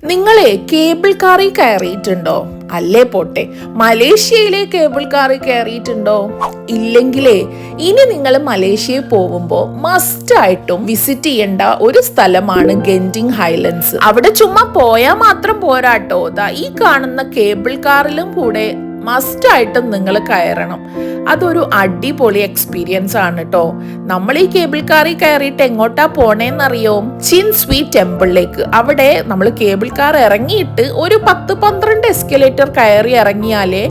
നിങ്ങളെ കേബിൾ കാറിൽ കയറിയിട്ടുണ്ടോ? അല്ലേ പോട്ടെ, മലേഷ്യയിലെ കേബിൾ കാറിൽ കയറിയിട്ടുണ്ടോ? ഇല്ലെങ്കിലേ ഇനി നിങ്ങൾ മലേഷ്യയിൽ പോകുമ്പോൾ മസ്റ്റ് ആയിട്ടും വിസിറ്റ് ചെയ്യേണ്ട ഒരു സ്ഥലമാണ് ഗെൻറ്റിംഗ് ഹൈലൻഡ്സ്. അവിടെ ചുമ്മാ പോയാൽ മാത്രം പോരാട്ടോ, ഈ കാണുന്ന കേബിൾ കാറിലും കൂടെ മസ്റ്റ് ആയിട്ടും നിങ്ങൾ കയറണം. അതൊരു അടിപൊളി എക്സ്പീരിയൻസ് ആണ് കേട്ടോ. നമ്മൾ ഈ കേബിൾ കാറിൽ കയറിയിട്ട് എങ്ങോട്ടാ പോണേന്നറിയോ? ചിൻ സ്വീ ടെമ്പിളിലേക്ക്. അവിടെ നമ്മൾ കേബിൾ കാർ ഇറങ്ങിയിട്ട് ഒരു 10-12 എസ്കലേറ്റർ കയറി ഇറങ്ങിയാലേ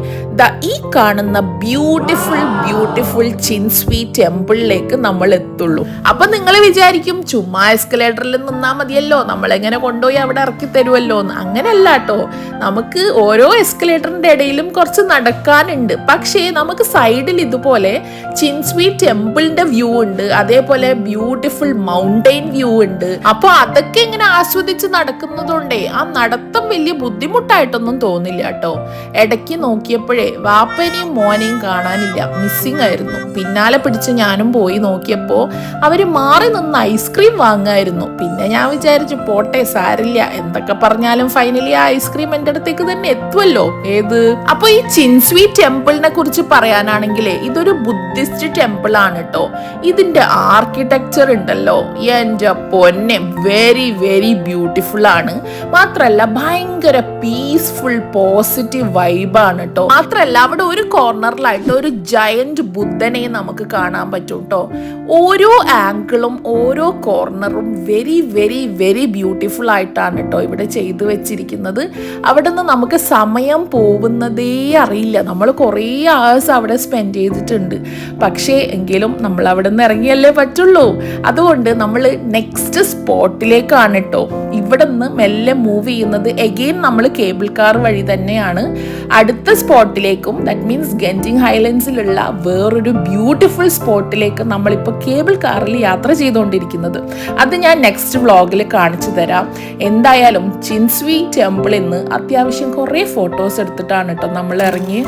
ഈ കാണുന്ന ബ്യൂട്ടിഫുൾ ചിൻ സ്വീ ടെമ്പിളിലേക്ക് നമ്മൾ എത്തുള്ളൂ. അപ്പൊ നിങ്ങൾ വിചാരിക്കും ചുമ്മാ എസ്കലേറ്ററിൽ നിന്നാ മതിയല്ലോ, നമ്മളെങ്ങനെ കൊണ്ടുപോയി അവിടെ ഇറക്കി തരുമല്ലോ എന്ന്. അങ്ങനെയല്ല കേട്ടോ, നമുക്ക് ഓരോ എസ്കലേറ്ററിന്റെ ഇടയിലും കുറച്ച് നടക്കാനുണ്ട്. പക്ഷേ നമുക്ക് സൈഡിൽ ഇതുപോലെ ചിൻ സ്വീ ടെമ്പിളിന്റെ വ്യൂ ഉണ്ട്, അതേപോലെ ബ്യൂട്ടിഫുൾ മൗണ്ടെയിൻ വ്യൂ ഉണ്ട്. അപ്പൊ അതൊക്കെ ഇങ്ങനെ ആസ്വദിച്ച് നടക്കുന്നതുകൊണ്ടേ ആ നടത്തം വലിയ ബുദ്ധിമുട്ടായിട്ടൊന്നും തോന്നില്ല കേട്ടോ. ഇടയ്ക്ക് നോക്കിയപ്പോഴേ വാപ്പനെയും മോനെയും കാണാനില്ല, മിസ്സിംഗ് ആയിരുന്നു. പിന്നാലെ പിടിച്ച് ഞാനും പോയി നോക്കിയപ്പോ അവര് മാറി നിന്ന് ഐസ്ക്രീം വാങ്ങായിരുന്നു. പിന്നെ ഞാൻ വിചാരിച്ചു പോട്ടെ, സാരില്ല, എന്തൊക്കെ പറഞ്ഞാലും ഫൈനലി ആ ഐസ്ക്രീം എന്റെ അടുത്തേക്ക് തന്നെ എത്തുമല്ലോ. അപ്പൊ ഈ ചിൻ സ്വീ ടെമ്പിളിനെ കുറിച്ച് പറയാനാണെങ്കിലേ ഇതൊരു ബുദ്ധിസ്റ്റ് ടെമ്പിൾ ആണ് കേട്ടോ. ഇതിന്റെ ആർക്കിടെക്ചർ ഉണ്ടല്ലോ, എന്റെ പൊന്നെ, വെരി ബ്യൂട്ടിഫുൾ ആണ്. മാത്രല്ല ഭയങ്കര പീസ്ഫുൾ പോസിറ്റീവ് വൈബാണ് കേട്ടോ. മാത്രല്ല അവിടെ ഒരു കോർണറിലായിട്ട് ഒരു ജയന്റ് ബുദ്ധനെ നമുക്ക് കാണാൻ പറ്റും കേട്ടോ. ഓരോ ആംഗിളും ഓരോ കോർണറും വെരി ബ്യൂട്ടിഫുൾ ആയിട്ടാണ് കേട്ടോ ഇവിടെ ചെയ്തു വെച്ചിരിക്കുന്നത്. അവിടെ നിന്ന് നമുക്ക് സമയം പോകുന്നതേ അറിയില്ല. നമ്മൾ കുറേ hours അവിടെ സ്പെൻഡ് ചെയ്തിട്ടുണ്ട്. പക്ഷേ എങ്കിലും നമ്മൾ അവിടെ നിന്ന് ഇറങ്ങിയല്ലേ പറ്റുള്ളൂ. അതുകൊണ്ട് നമ്മൾ നെക്സ്റ്റ് സ്പോട്ടിലേക്കാണ് കേട്ടോ ഇവിടെ നിന്ന് മെല്ലെ മൂവ് ചെയ്യുന്നത്. എഗെയിൻ നമ്മൾ കേബിൾ കാർ വഴി തന്നെയാണ് അടുത്ത സ്പോട്ടിലേക്കും, ദാറ്റ് മീൻസ് ഗെൻറ്റിംഗ് ഹൈലൻഡ്സിലുള്ള വേറൊരു ബ്യൂട്ടിഫുൾ സ്പോട്ടിലേക്ക് നമ്മളിപ്പോൾ കേബിൾ കാറിൽ യാത്ര ചെയ്തുകൊണ്ടിരിക്കുന്നത്. അത് ഞാൻ നെക്സ്റ്റ് വ്ളോഗിൽ കാണിച്ചു തരാം. എന്തായാലും ചിൻ സ്വീ ടെമ്പിളിൽ നിന്ന് അത്യാവശ്യം കുറേ ഫോട്ടോസ് എടുത്തിട്ടാണ് കേട്ടോ നമ്മൾ ഇറങ്ങി.